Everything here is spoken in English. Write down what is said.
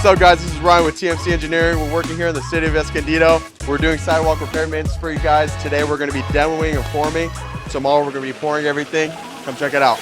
up, guys? This is Ryan with TMC Engineering. We're working here in the city of Escondido. We're doing sidewalk repair maintenance for you guys. Today we're going to be demoing and forming. Tomorrow we're going to be pouring everything. Come check it out.